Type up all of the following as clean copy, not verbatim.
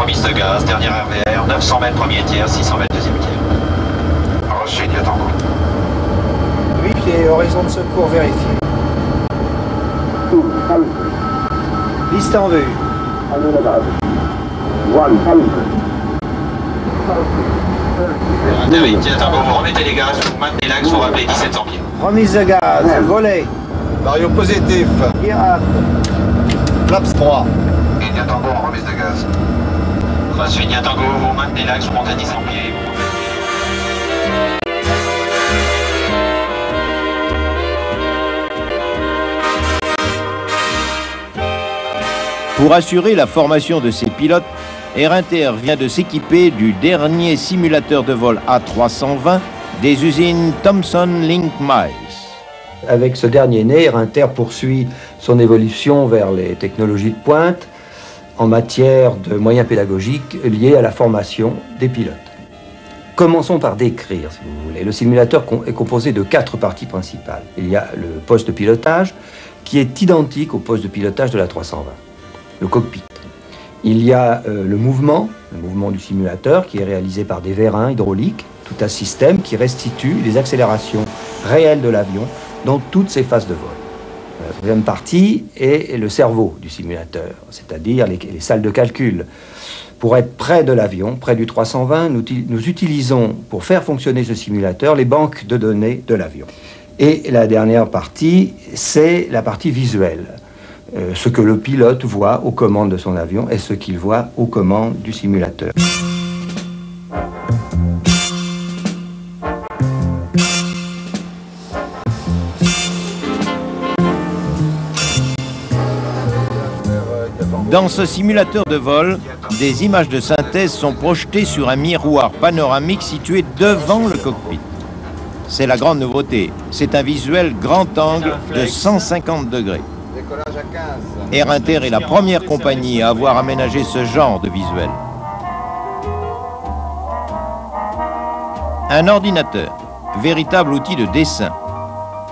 remise de gaz, dernière RVR, 900 mètres premier tiers, 600 mètres deuxième tiers. Reçu, India Tango. Oui, j'ai horizon de secours vérifié. Liste en vue. India Tango, vous remettez les gaz, vous maintenez l'axe, vous rappelez 1700 pieds. Remise de gaz, volet. Mario positif. Irak. Flaps 3. India Tango en remise de gaz. Reçu, India Tango, vous maintenez l'axe, vous montez 1100 pieds. Pour assurer la formation de ses pilotes, Air Inter vient de s'équiper du dernier simulateur de vol A320 des usines Thomson Link Miles. Avec ce dernier né, Air Inter poursuit son évolution vers les technologies de pointe en matière de moyens pédagogiques liés à la formation des pilotes. Commençons par décrire, si vous voulez. Le simulateur est composé de 4 parties principales. Il y a le poste de pilotage, qui est identique au poste de pilotage de la 320, le cockpit. Il y a le mouvement du simulateur, qui est réalisé par des vérins hydrauliques, tout un système qui restitue les accélérations réelles de l'avion dans toutes ses phases de vol. La deuxième partie est le cerveau du simulateur, c'est-à-dire les salles de calcul. Pour être près de l'avion, près du 320, nous utilisons, pour faire fonctionner ce simulateur, les banques de données de l'avion. Et la dernière partie, c'est la partie visuelle. Ce que le pilote voit aux commandes de son avion et ce qu'il voit aux commandes du simulateur. Dans ce simulateur de vol, des images de synthèse sont projetées sur un miroir panoramique situé devant le cockpit. C'est la grande nouveauté. C'est un visuel grand angle de 150 degrés. Air Inter est la première compagnie à avoir aménagé ce genre de visuel. Un ordinateur, véritable outil de dessin,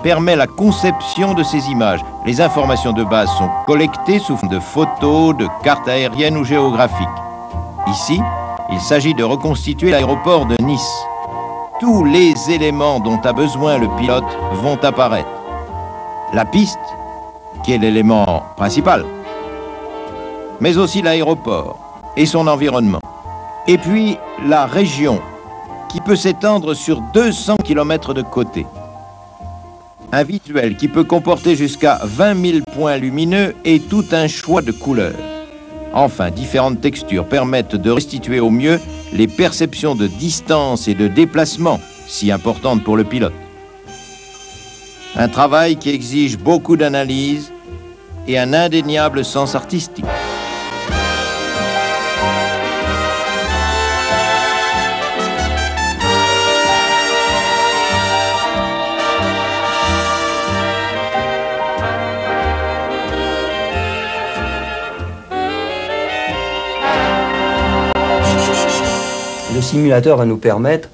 permet la conception de ces images. Les informations de base sont collectées sous forme de photos, de cartes aériennes ou géographiques. Ici, il s'agit de reconstituer l'aéroport de Nice. Tous les éléments dont a besoin le pilote vont apparaître. La piste, qui est l'élément principal, mais aussi l'aéroport et son environnement. Et puis la région, qui peut s'étendre sur 200 km de côté. Un visuel qui peut comporter jusqu'à 20 000 points lumineux et tout un choix de couleurs. Enfin, différentes textures permettent de restituer au mieux les perceptions de distance et de déplacement, si importantes pour le pilote. Un travail qui exige beaucoup d'analyse et un indéniable sens artistique. Le simulateur va nous permettre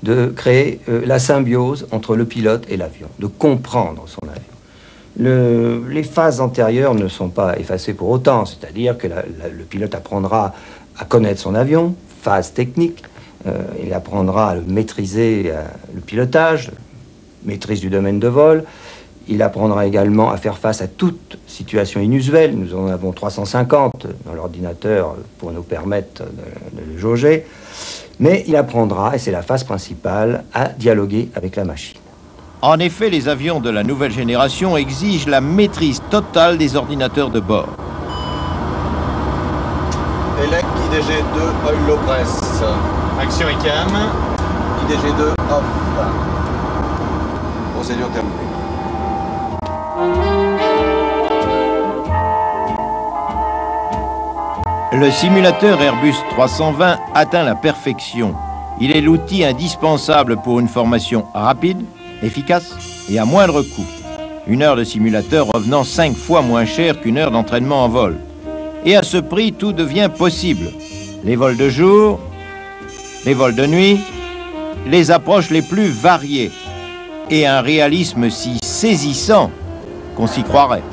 de créer la symbiose entre le pilote et l'avion, de comprendre son avion. Les phases antérieures ne sont pas effacées pour autant, c'est-à-dire que le pilote apprendra à connaître son avion, phase technique, il apprendra à maîtriser le pilotage, maîtrise du domaine de vol, il apprendra également à faire face à toute situation inusuelle. Nous en avons 350 dans l'ordinateur pour nous permettre de le jauger. Mais il apprendra, et c'est la phase principale, à dialoguer avec la machine. En effet, les avions de la nouvelle génération exigent la maîtrise totale des ordinateurs de bord. Elec IDG2 oil low press. Action ICAM. IDG2 off. Procédure terminée. Le simulateur Airbus 320 atteint la perfection. Il est l'outil indispensable pour une formation rapide, efficace et à moindre coût. Une heure de simulateur revenant 5 fois moins cher qu'une heure d'entraînement en vol. Et à ce prix, tout devient possible. Les vols de jour, les vols de nuit, les approches les plus variées. Et un réalisme si saisissant qu'on s'y croirait.